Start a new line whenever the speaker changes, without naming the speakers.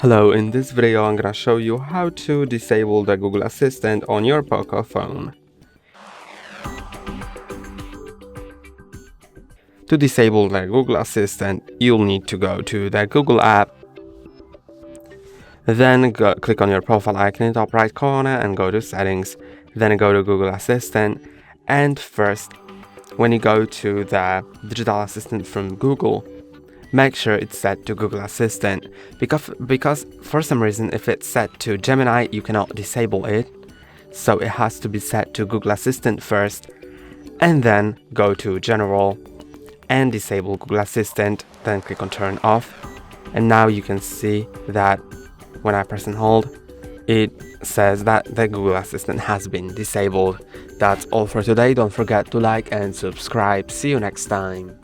Hello, in this video I'm gonna show you how to disable the Google Assistant on your Poco phone. To disable the Google Assistant, you'll need to go to the Google app, then click on your profile icon in the top right corner and go to settings, then go to Google Assistant, and first, when you go to the digital assistant from Google, make sure it's set to Google Assistant, because for some reason if it's set to Gemini you cannot disable it, so it has to be set to Google Assistant first, and then go to General and disable Google Assistant, then click on Turn Off, and now you can see that when I press and hold, it says that the Google Assistant has been disabled. That's all for today. Don't forget to like and subscribe. See you next time.